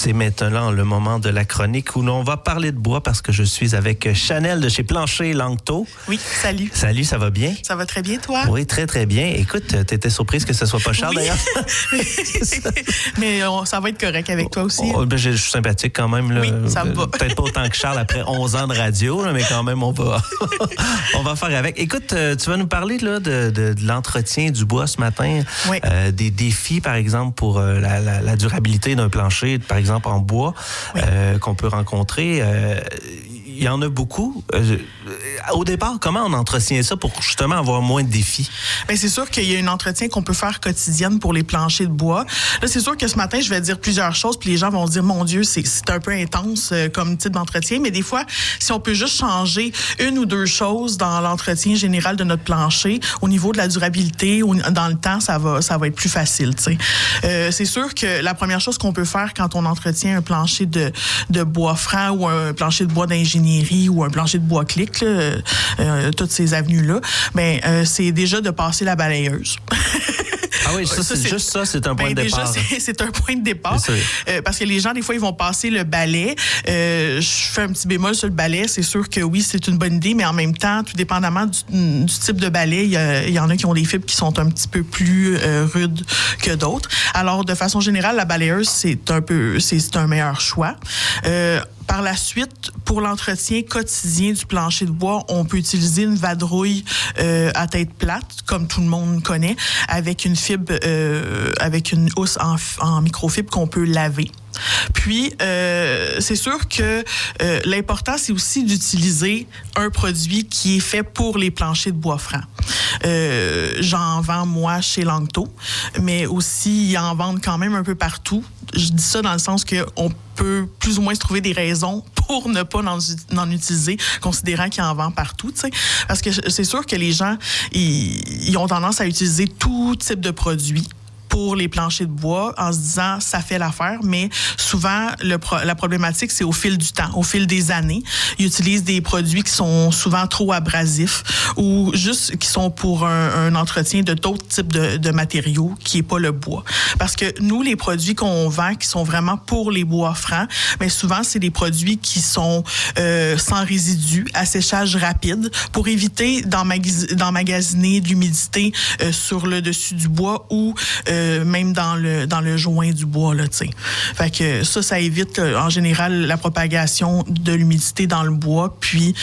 C'est maintenant le moment de la chronique où l'on va parler de bois parce que je suis avec Chanel de chez Plancher Langto. Oui, salut. Salut, ça va bien? Ça va très bien, toi? Oui, très, très bien. Écoute, t'étais surprise que ce soit pas cher, d'ailleurs. Mais ça va être correct avec toi aussi. Oh, ben, je suis sympathique quand même. Là. Oui, ça me va. Peut-être pas autant que Charles après 11 ans de radio, là, mais quand même, on va faire avec. Écoute, tu vas nous parler là, de l'entretien du bois ce matin. Oui. Des défis, par exemple, pour la durabilité d'un plancher, par exemple, en bois, oui. Qu'on peut rencontrer. Il y en a beaucoup. Au départ, comment on entretient ça pour justement avoir moins de défis? Bien, c'est sûr qu'il y a un entretien qu'on peut faire quotidienne pour les planchers de bois. Là, c'est sûr que ce matin, je vais dire plusieurs choses, puis les gens vont se dire, mon Dieu, c'est un peu intense comme type d'entretien. Mais des fois, si on peut juste changer une ou deux choses dans l'entretien général de notre plancher, au niveau de la durabilité, ou dans le temps, ça va être plus facile. C'est sûr que la première chose qu'on peut faire quand on entretient un plancher de bois franc ou un plancher de bois d'ingénierie ou un plancher de bois clic, toutes ces avenues-là, c'est déjà de passer la balayeuse. Ah oui, ça, c'est juste ça, c'est un point de départ. Déjà, c'est un point de départ. Parce que les gens, des fois, ils vont passer le balai. Je fais un petit bémol sur le balai. C'est sûr que oui, c'est une bonne idée, mais en même temps, tout dépendamment du type de balai, il y en a qui ont des fibres qui sont un petit peu plus rudes que d'autres. Alors, de façon générale, la balayeuse, c'est un meilleur choix. Par la suite, pour l'entretien quotidien du plancher de bois, on peut utiliser une vadrouille à tête plate, comme tout le monde connaît, avec une fibre, avec une housse en microfibre qu'on peut laver. Puis, c'est sûr que l'important, c'est aussi d'utiliser un produit qui est fait pour les planchers de bois franc. J'en vends, moi, chez Langto, mais aussi, ils en vendent quand même un peu partout. Je dis ça dans le sens qu'on peut plus ou moins se trouver des raisons pour ne pas en utiliser, considérant qu'ils en vendent partout, tu sais. Parce que c'est sûr que les gens, ils ont tendance à utiliser tout type de produits pour les planchers de bois en se disant ça fait l'affaire, mais souvent la problématique c'est au fil du temps, au fil des années, ils utilisent des produits qui sont souvent trop abrasifs ou juste qui sont pour un entretien de d'autres types de matériaux qui est pas le bois. Parce que nous les produits qu'on vend qui sont vraiment pour les bois francs, mais souvent c'est des produits qui sont sans résidus, à séchage rapide pour éviter d'emmagasiner de l'humidité sur le dessus du bois ou même dans le joint du bois, là, tu sais. Fait que ça évite en général la propagation de l'humidité dans le bois, puis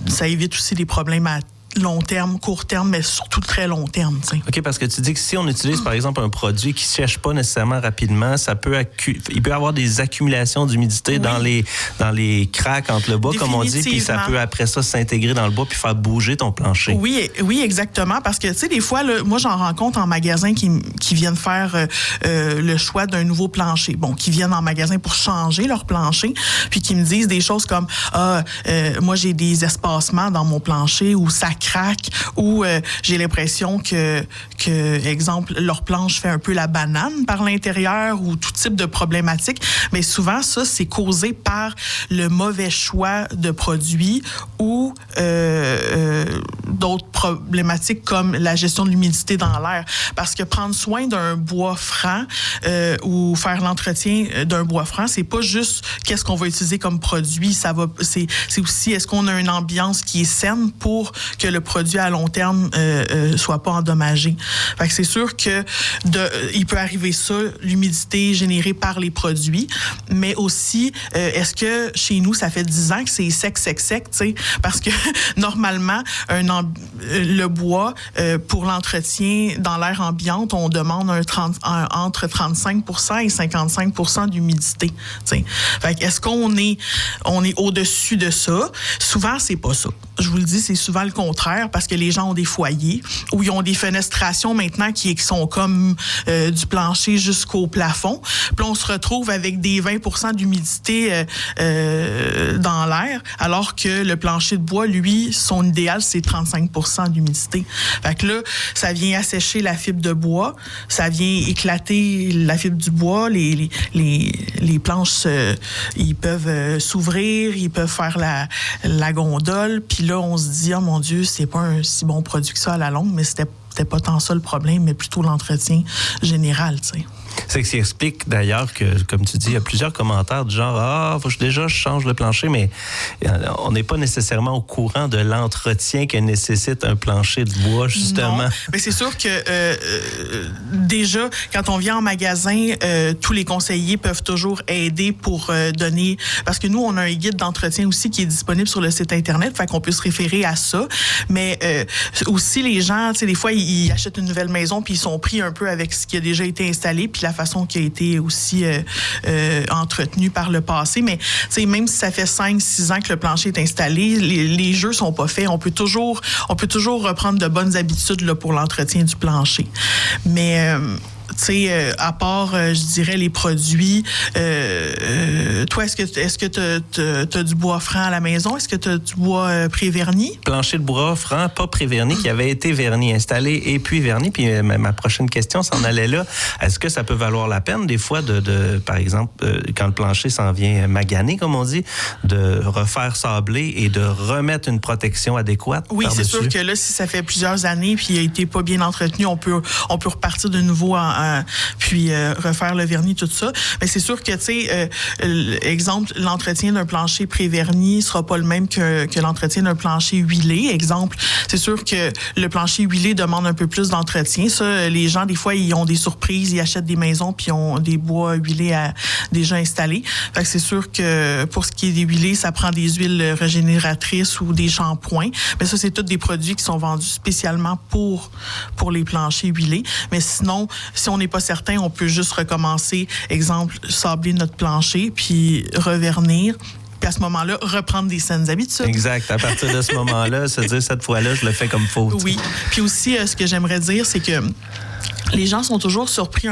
ça évite aussi des problèmes à long terme, court terme, mais surtout très long terme. T'sais. OK, parce que tu dis que si on utilise, par exemple, un produit qui ne sèche pas nécessairement rapidement, il peut y avoir des accumulations d'humidité dans les craques entre le bois, comme on dit, puis ça peut après ça s'intégrer dans le bois puis faire bouger ton plancher. Oui, exactement, parce que, tu sais, des fois, là, moi, j'en rencontre en magasin qui viennent faire le choix d'un nouveau plancher. Bon, qui viennent en magasin pour changer leur plancher, puis qui me disent des choses comme moi, j'ai des espacements dans mon plancher où ça craque ou j'ai l'impression que, exemple, leur planche fait un peu la banane par l'intérieur ou tout type de problématique. Mais souvent, ça, c'est causé par le mauvais choix de produits ou d'autres problématiques comme la gestion de l'humidité dans l'air. Parce que prendre soin d'un bois franc ou faire l'entretien d'un bois franc, c'est pas juste qu'est-ce qu'on va utiliser comme produit. C'est aussi est-ce qu'on a une ambiance qui est saine pour que le produit à long terme soit pas endommagé. Fait que c'est sûr que il peut arriver ça, l'humidité générée par les produits, mais aussi est-ce que chez nous ça fait 10 ans que c'est sec, tu sais, parce que normalement le bois pour l'entretien dans l'air ambiante, on demande entre 35% et 55% d'humidité. Tu sais. Fait que est-ce qu'on est au-dessus de ça? Souvent c'est pas ça. Je vous le dis, c'est souvent le contraire parce que les gens ont des foyers où ils ont des fenestrations maintenant qui sont comme du plancher jusqu'au plafond. Puis on se retrouve avec des 20% d'humidité dans l'air, alors que le plancher de bois, lui, son idéal, c'est 35% d'humidité. Fait que là, ça vient assécher la fibre de bois, ça vient éclater la fibre du bois, les planches, ils peuvent s'ouvrir, ils peuvent faire la gondole, puis là, on se dit, oh mon Dieu, c'est pas un si bon produit que ça à la longue, mais c'était pas tant ça le problème, mais plutôt l'entretien général, tu sais. C'est ce qui explique d'ailleurs que, comme tu dis, il y a plusieurs commentaires du genre « faut que je change le plancher », mais on n'est pas nécessairement au courant de l'entretien que nécessite un plancher de bois, justement. Non, mais c'est sûr que déjà, quand on vient en magasin, tous les conseillers peuvent toujours aider pour donner... Parce que nous, on a un guide d'entretien aussi qui est disponible sur le site Internet, fait qu'on peut se référer à ça. Mais aussi, les gens, tu sais, des fois, ils achètent une nouvelle maison puis ils sont pris un peu avec ce qui a déjà été installé puis la façon qui a été aussi entretenue par le passé. Mais, tu sais, même si ça fait 5-6 ans que le plancher est installé, les jeux sont pas faits. On peut toujours reprendre de bonnes habitudes là, pour l'entretien du plancher. Mais... tu sais, à part, je dirais, les produits, toi, est-ce que tu as du bois franc à la maison? Est-ce que tu as du bois pré-verni? Plancher de bois franc, pas pré-verni, qui avait été verni, installé et puis verni. Puis ma prochaine question s'en allait là. Est-ce que ça peut valoir la peine, des fois, par exemple, quand le plancher s'en vient magané, comme on dit, de refaire sabler et de remettre une protection adéquate? Oui, c'est sûr que là, si ça fait plusieurs années puis il a été pas bien entretenu, on peut repartir de nouveau puis refaire le vernis, tout ça. Mais c'est sûr que, tu sais, exemple, l'entretien d'un plancher pré-verni sera pas le même que l'entretien d'un plancher huilé. Exemple, c'est sûr que le plancher huilé demande un peu plus d'entretien. Ça, les gens, des fois, ils ont des surprises, ils achètent des maisons puis ils ont des bois huilés déjà installés. Fait que c'est sûr que pour ce qui est des huilés, ça prend des huiles régénératrices ou des shampoings. Mais ça, c'est tous des produits qui sont vendus spécialement pour les planchers huilés. Mais sinon, si on n'est pas certain, on peut juste recommencer, exemple, sabler notre plancher, puis revernir. Puis à ce moment-là, reprendre des saines habitudes. Exact. À partir de ce moment-là, se dire cette fois-là, je le fais comme faut. Oui. Puis aussi, ce que j'aimerais dire, c'est que les gens sont toujours surpris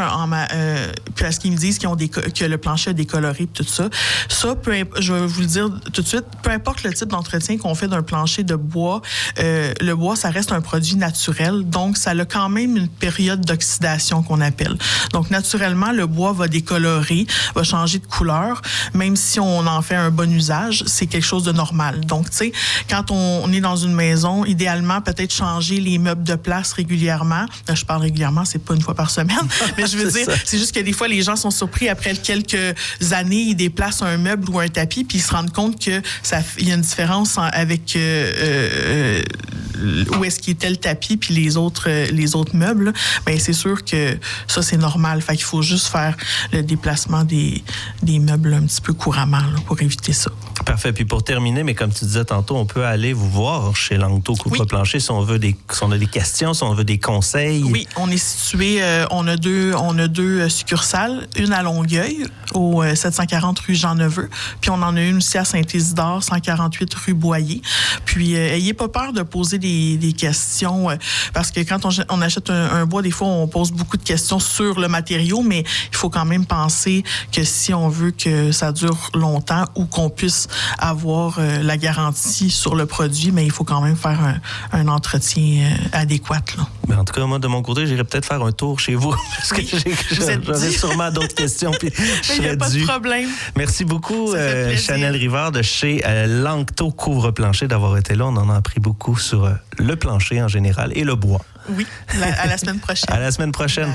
parce qu'ils me disent que le plancher a décoloré et tout ça. Ça, je vais vous le dire tout de suite, peu importe le type d'entretien qu'on fait d'un plancher de bois, le bois, ça reste un produit naturel. Donc, ça a quand même une période d'oxydation qu'on appelle. Donc, naturellement, le bois va décolorer, va changer de couleur. Même si on en fait un bon usage, c'est quelque chose de normal. Donc, tu sais, quand on est dans une maison, idéalement, peut-être changer les meubles de place régulièrement. Là, je parle régulièrement, c'est pas une fois par semaine, mais je veux dire, c'est juste que des fois, les gens sont surpris après quelques années, ils déplacent un meuble ou un tapis, puis ils se rendent compte que il y a une différence avec où est-ce qu'il était le tapis puis les autres meubles. Bien, c'est sûr que ça, c'est normal. Fait qu'il faut juste faire le déplacement des meubles un petit peu couramment là, pour éviter ça. Parfait. Puis pour terminer, mais comme tu disais tantôt, on peut aller vous voir chez Langto Couvre-Plancher si on a des questions, si on veut des conseils. Oui, on est situé, on a deux succursales, une à Longueuil, au 740 rue Jean-Neveu, puis on en a une aussi à Saint-Isidore, 148 rue Boyer. Puis, ayez pas peur de poser des questions, parce que quand on achète un bois, des fois, on pose beaucoup de questions sur le matériau, mais il faut quand même penser que si on veut que ça dure longtemps ou qu'on puisse avoir la garantie sur le produit, mais il faut quand même faire un entretien adéquat, là. Mais en tout cas, moi, de mon côté, j'irais peut-être faire un tour chez vous, parce que j'aurais sûrement d'autres questions, puis je serais dû. Il n'y a pas de problème. Merci beaucoup, Chanel Rivard de chez Langto Couvre-Plancher d'avoir été là. On en a appris beaucoup sur le plancher en général et le bois. Oui, à la semaine prochaine. À la semaine prochaine.